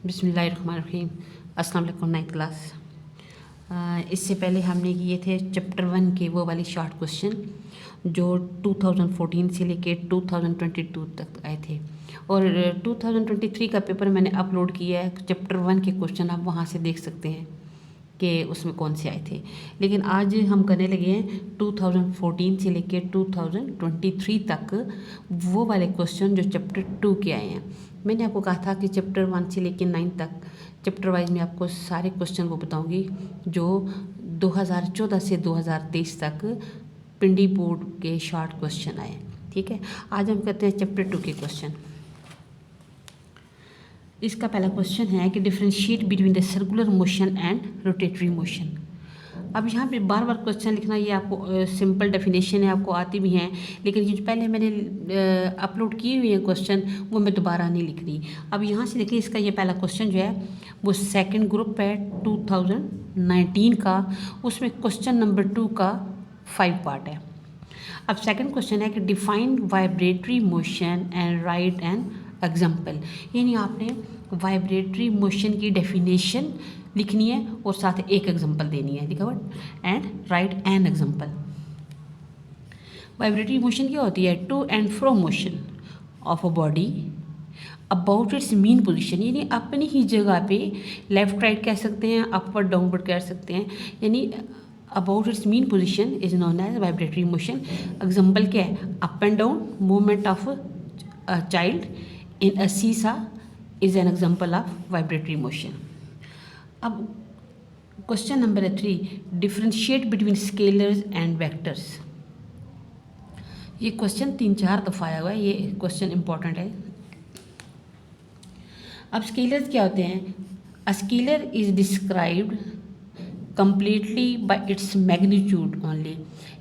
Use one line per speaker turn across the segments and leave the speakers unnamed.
बिस्मिल्लाहिर्रहमानिर्रहीम। अस्सलाम वालेकुम। 9th class. इससे पहले हमने किए थे चैप्टर 1 के वो वाले शॉर्ट क्वेश्चन जो 2014 से लेके 2022 तक आए थे, और 2023 का पेपर मैंने अपलोड किया है। चैप्टर 1 के क्वेश्चन आप वहाँ से देख सकते हैं कि उसमें कौन से आए थे। लेकिन आज हम करने लगे हैं 2014 से लेके 2023 तक वो वाले क्वेश्चन जो चैप्टर 2 के आए हैं। मैंने आपको कहा था कि चैप्टर 1 से लेके 9 तक चैप्टर वाइज में आपको सारे क्वेश्चन वो बताऊंगी जो 2014 से 2023 तक पिंडी बोर्ड के शॉर्ट क्वेश्चन आए। ठीक है, आज हम करते हैं चैप्टर 2 के क्वेश्चन। इसका पहला क्वेश्चन है कि differentiate between the circular motion and rotatory motion. अब यहाँ पे बार बार क्वेश्चन लिखना, ये आपको सिंपल डेफिनेशन है, आपको आती भी हैं, लेकिन जो पहले मैंने अपलोड किए हुए हैं क्वेश्चन वो मैं दोबारा नहीं लिख रही। अब यहाँ से देखिए, इसका ये पहला क्वेश्चन जो है वो सेकंड ग्रुप है 2019 का, उसमें क्वेश्चन नंबर 2 का 5 पार्ट है। अब सेकंड क्वेश्चन है कि define vibratory motion and write an example, यानी आपने वाइब्रेटरी मोशन की डेफिनेशन लिखनी है और साथ एक एग्जाम्पल देनी है, लिखा हुआ and write an example. Vibratory motion क्या होती है? To and fro motion of a body about its mean position, यानी अपनी ही जगह पे लेफ्ट राइट कह सकते हैं, अपवर्ड डाउनवर्ड कह सकते हैं, यानी about its mean position is known as vibratory motion. Example क्या है? Up and down movement of a child in a seesaw is an example of vibratory motion. अब question number 3, differentiate between scalars and vectors. ये question 3-4 दफ़ा आया हुआ है, ये question important है। अब स्केलर्स क्या होते हैं? A scalar is described completely by its magnitude only,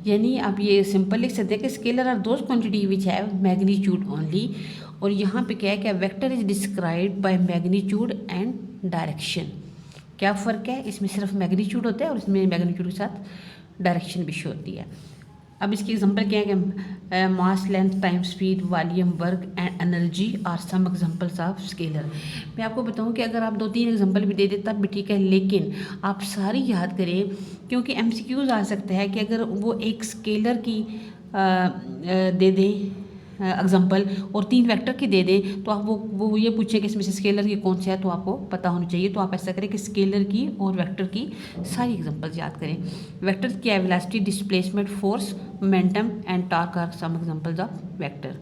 यानी आप ये सिंपल लिख सकते हैं कि scalar are those quantity which have magnitude only. और यहाँ पे क्या है कि vector is described by magnitude and direction. क्या फ़र्क है? इसमें सिर्फ मैग्नीट्यूड होता है और इसमें मैग्नीट्यूड के साथ डायरेक्शन भी शो होती है। अब इसकी एग्जांपल क्या है कि mass length time speed volume work and energy are some examples of scalar. मैं आपको बताऊं कि अगर आप 2-3 एग्जांपल भी दे दे तब भी ठीक है, लेकिन आप सारी याद करें, क्योंकि एमसीक्यूज आ सकता है कि अगर वो एक स्केलर की दे दें एग्जाम्पल और 3 वेक्टर की दे दें, तो आप वो ये पूछें कि इसमें से स्केलर की कौन सा है, तो आपको पता होना चाहिए। तो आप ऐसा करें कि स्केलर की और वेक्टर की सारी एग्जांपल्स याद करें। वेक्टर क्या है? Velocity, displacement, force, momentum and torque are some examples of vector.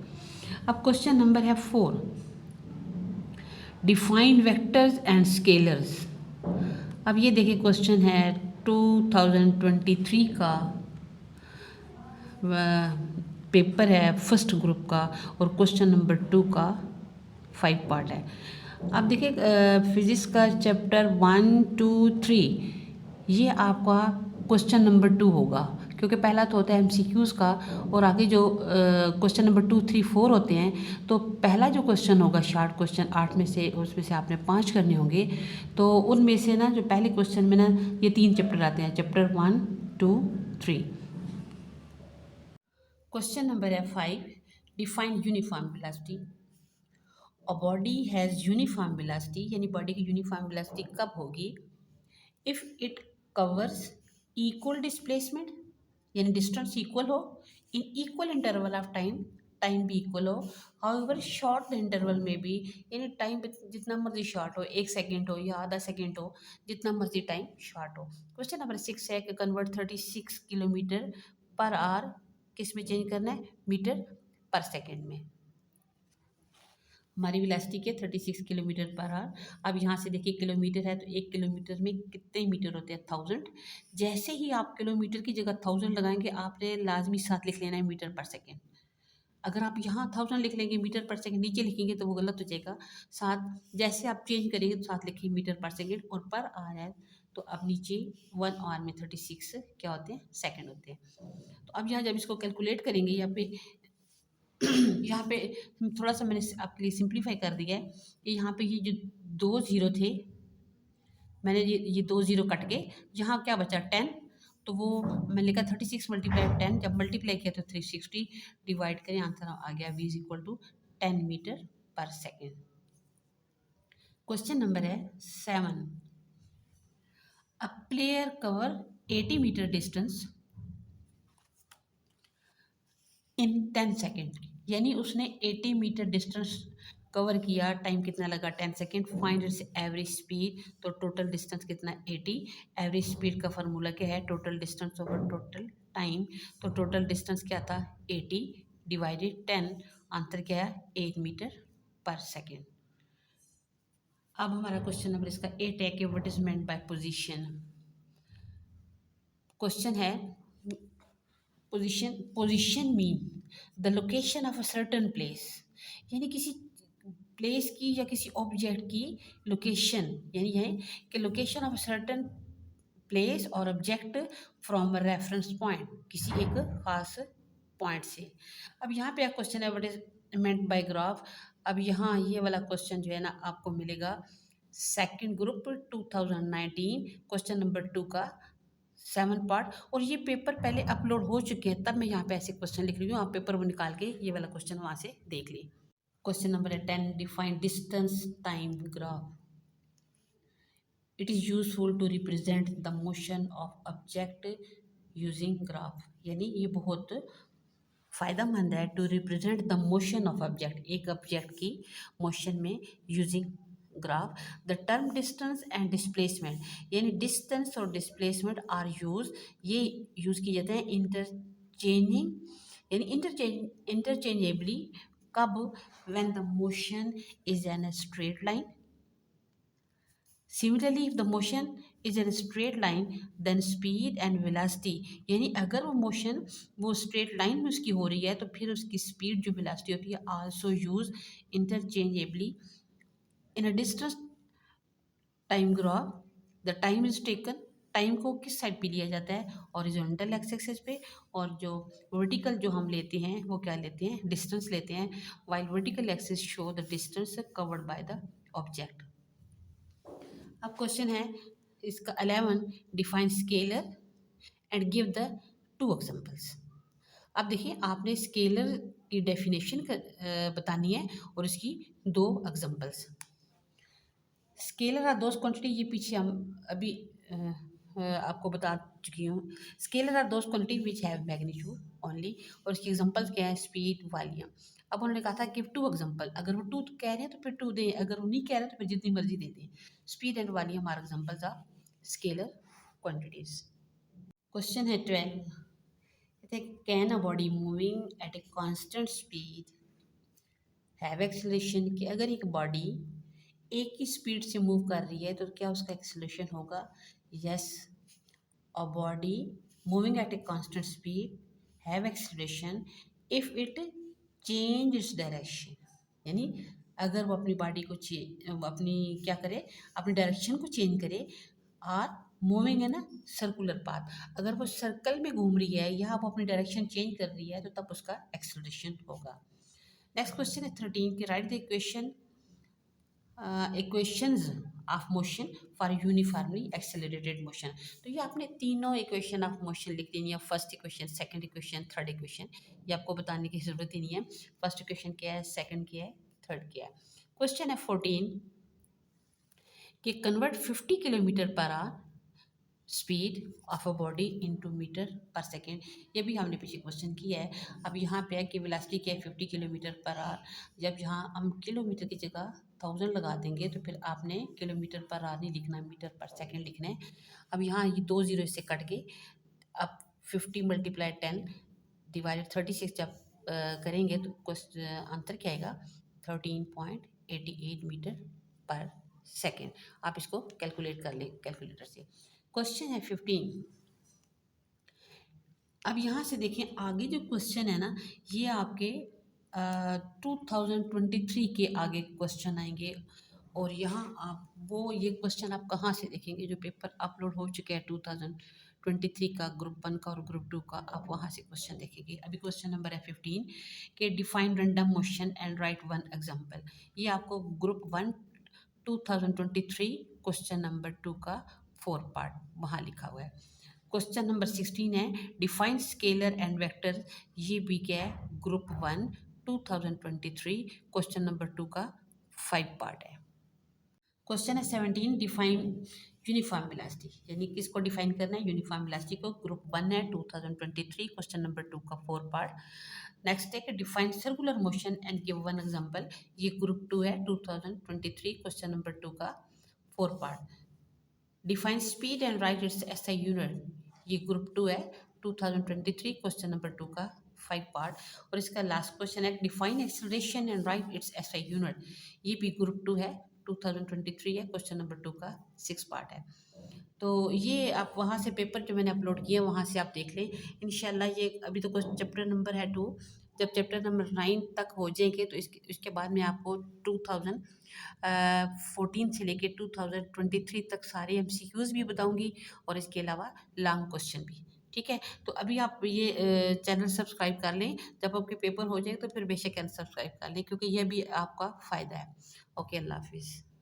अब क्वेश्चन नंबर है 4, डिफाइन वेक्टर्स एंड स्केलर्स। अब ये देखिए क्वेश्चन है 2023 का पेपर है फर्स्ट ग्रुप का, और क्वेश्चन नंबर 2 का 5 पार्ट है। अब देखिए फिजिक्स का चैप्टर 1, 2, 3 ये आपका क्वेश्चन नंबर 2 होगा, क्योंकि पहला तो होता है एमसीक्यूज का, और आगे जो क्वेश्चन नंबर 2, 3, 4 होते हैं। तो पहला जो क्वेश्चन होगा शॉर्ट क्वेश्चन 8 में से, उसमें से आपने 5 करने होंगे। तो उनमें से ना जो पहले क्वेश्चन में ना ये 3 चैप्टर आते हैं, चैप्टर 1, 2, 3। क्वेश्चन नंबर है 5, define uniform velocity. A body has uniform velocity, यानी बॉडी की यूनिफॉर्म वेलोसिटी कब होगी? If it covers equal displacement, यानी डिस्टेंस इक्वल हो, in equal interval of time, time भी इक्वल हो। हाउएवर शॉर्ट द इंटरवल में भी, यानी टाइम जितना मर्जी शॉर्ट हो, 1 सेकेंड हो या आधा सेकेंड हो, जितना मर्जी टाइम शॉर्ट हो। क्वेश्चन नंबर 6 है कि कन्वर्ट 36 किलोमीटर पर आवर किस में चेंज करना है? मीटर पर सेकेंड में। हमारी वेलोसिटी के 36 किलोमीटर पर आवर। अब यहाँ से देखिए किलोमीटर है, तो 1 किलोमीटर में कितने मीटर होते हैं? 1000। जैसे ही आप किलोमीटर की जगह 1000 लगाएंगे, आपने लाजमी साथ लिख लेना है मीटर पर सेकेंड। अगर आप यहाँ 1000 लिख लेंगे, मीटर पर सेकेंड नीचे लिखेंगे तो वो गलत हो जाएगा। साथ जैसे आप चेंज करेंगे तो साथ लिखिए मीटर पर सेकेंड, और पर आवर है तो अब नीचे 1 आवर में 36 क्या होते हैं? सेकेंड होते हैं। तो अब यहाँ जब इसको कैलकुलेट करेंगे, यहाँ पे थोड़ा सा मैंने आपके लिए सिंप्लीफाई कर दिया है कि यहाँ पे ये जो 2 0 थे, मैंने ये 2 0 कट के यहाँ क्या बचा? 10। तो वो मैंने लिखा 36 मल्टीप्लाई 10, जब मल्टीप्लाई किया तो 360 डिवाइड करें, आंसर आ गया v is equal to 10 metre per second. Question number है 7। A player cover 80 metre distance in 10 second, यानी उसने 80 मीटर डिस्टेंस कवर किया, टाइम कितना लगा 10 second. Find its average speed, तो टोटल डिस्टेंस कितना 80। एवरेज स्पीड का फार्मूला क्या है, total distance over total time, तो टोटल डिस्टेंस क्या था 80 डिवाइडेड 10, आंसर क्या है 8 मीटर पर सेकेंड। अब हमारा क्वेश्चन नंबर इसका 8 है कि what is meant by position. Question है position mean the location of a certain place, यानी किसी प्लेस की या किसी ऑब्जेक्ट की लोकेशन, यानी है कि location of a certain place और object from a reference point, किसी एक खास पॉइंट से। अब यहाँ पे एक क्वेश्चन है what is meant bye graph. अब यहाँ ये वाला क्वेश्चन जो है ना आपको मिलेगा सेकंड ग्रुप 2019 क्वेश्चन नंबर 2 का 7 पार्ट, और ये पेपर पहले अपलोड हो चुके हैं, तब मैं यहाँ पे ऐसे क्वेश्चन लिख रही हूँ। आप पेपर वो निकाल के ये वाला क्वेश्चन वहाँ से देख ली। क्वेश्चन नंबर है 10, define distance time graph. It is useful to represent the motion of object using graph, यानी ये बहुत फ़ायदेमंद है to represent the motion of object, एक ऑब्जेक्ट की मोशन में using graph. The term distance and displacement, यानी डिस्टेंस और डिस्प्लेसमेंट आर यूज, ये यूज़ किए जाते हैं इंटरचेंजिंग, यानी इंटरचेंजेबली, कब, when the motion is an straight line. Similarly, if the motion is in a straight line, then speed and velocity, यानी अगर वो मोशन वो स्ट्रेट लाइन में उसकी हो रही है तो फिर उसकी स्पीड जो वेलोसिटी होती है also use interchangeably in a distance time graph. The time is taken, time को किस साइड पे लिया जाता है, हॉरिजॉन्टल एक्सिस पे, और जो वर्टिकल जो हम लेते हैं वो क्या लेते हैं, डिस्टेंस लेते हैं, while vertical axis show the distance covered by the object. अब क्वेश्चन है इसका 11, define scalar and give the 2 examples. अब देखिए आपने स्केलर की डेफिनेशन बतानी है और इसकी 2 examples. Scalar are those quantity, ये पीछे हम अभी आपको बता चुकी हूँ। Scalar are those quantity which have magnitude only, और इसकी एग्जांपल्स क्या है, स्पीड, वॉल्यूम। अब उन्होंने कहा था गिव 2 एग्जांपल, अगर वो 2 कह रहे हैं तो फिर 2 दें, अगर वो नहीं कह रहे तो फिर जितनी मर्जी दे दें। Speed and volume are examples of scalar quantities. Question है 12, कहते हैं can a body moving at a constant speed have acceleration, कि अगर एक बॉडी एक ही स्पीड से मूव कर रही है तो क्या उसका एक्सेलरेशन होगा। Yes, a body moving at a constant speed have acceleration if it change its direction, यानी अगर वो अपनी बॉडी को अपनी क्या करे, अपनी डायरेक्शन को चेंज करे, और मूविंग है ना सर्कुलर पाथ, अगर वो सर्कल में घूम रही है या वो अपनी डायरेक्शन चेंज कर रही है तो तब उसका एक्सेलरेशन होगा। नेक्स्ट क्वेश्चन है 13 कि right the equation equations of motion for uniformly accelerated motion. तो ये आपने तीनों इक्वेशन ऑफ मोशन लिख देनी है, first equation, second equation, third equation. ये आपको बताने की ज़रूरत ही नहीं है, फर्स्ट इक्वेशन क्या है, सेकंड क्या है, थर्ड क्या है। क्वेश्चन है 14 कि convert 50 kilometre per hour speed of a body into metre per second. ये भी हमने पीछे क्वेश्चन किया है। अब यहाँ पे है कि वेलोसिटी क्या है 50 किलोमीटर पर आवर, जब यहाँ हम किलोमीटर की जगह 1000 लगा देंगे तो फिर आपने किलोमीटर पर आवर नहीं लिखना, मीटर पर सेकेंड लिखना है। अब यहाँ ये 2 जीरो इससे कट गए, अब 50 मल्टीप्लाई 10 डिवाइडेड 36 जब करेंगे तो आंसर क्या आएगा 13.88 मीटर पर सेकेंड। आप इसको कैलकुलेट कर ले कैलकुलेटर से। क्वेश्चन है 15। अब यहाँ से देखें आगे जो क्वेश्चन है ना, ये आपके 2023 के आगे क्वेश्चन आएंगे, और यहाँ आप वो ये क्वेश्चन आप कहाँ से देखेंगे, जो पेपर अपलोड हो चुके हैं 2023 का, ग्रुप 1 का और ग्रुप 2 का, आप वहाँ से क्वेश्चन देखेंगे। अभी क्वेश्चन नंबर है 15 के define random motion and right 1 example. ये आपको ग्रुप 1 2023 क्वेश्चन नंबर 2 का 4 पार्ट वहाँ लिखा हुआ है। क्वेश्चन नंबर 16 है डिफाइन स्केलर एंड वेक्टर, ये भी क्या है ग्रुप 1 2023 क्वेश्चन नंबर 2 का 5 पार्ट है। क्वेश्चन है 17, डिफाइन यूनिफॉर्म वेलोसिटी, यानी किसको डिफाइन करना है, यूनिफॉर्म वेलोसिटी को। ग्रुप 1 है 2023, क्वेश्चन नंबर 2 का 4 पार्ट। नेक्स्ट है कि define circular motion and give one example, ये ग्रुप 2 है 2023, क्वेश्चन नंबर 2 का 4 part. Define speed and right it's SI unit, ये ग्रुप 2 है 2023, क्वेश्चन नंबर 2 का 5 पार्ट। और इसका लास्ट क्वेश्चन है define acceleration and right it's SI unit, ये भी ग्रुप 2 है 2023 है, क्वेश्चन नंबर 2 का 6 पार्ट है। तो ये आप वहाँ से पेपर जो मैंने अपलोड किए वहाँ से आप देख लें इंशाल्लाह। ये अभी तो कुछ चैप्टर नंबर है 2, जब चैप्टर नंबर 9 तक हो जाएंगे तो इसके बाद में आपको 2014 से लेके 2023 तक सारे एमसीक्यूज भी बताऊंगी और इसके अलावा लॉन्ग क्वेश्चन भी। ठीक है, तो अभी आप ये चैनल सब्सक्राइब कर लें, जब आपके पेपर हो जाए तो फिर बेशक सब्सक्राइब कर लें, क्योंकि यह भी आपका फ़ायदा है। ओके, अल्लाह हाफिज़।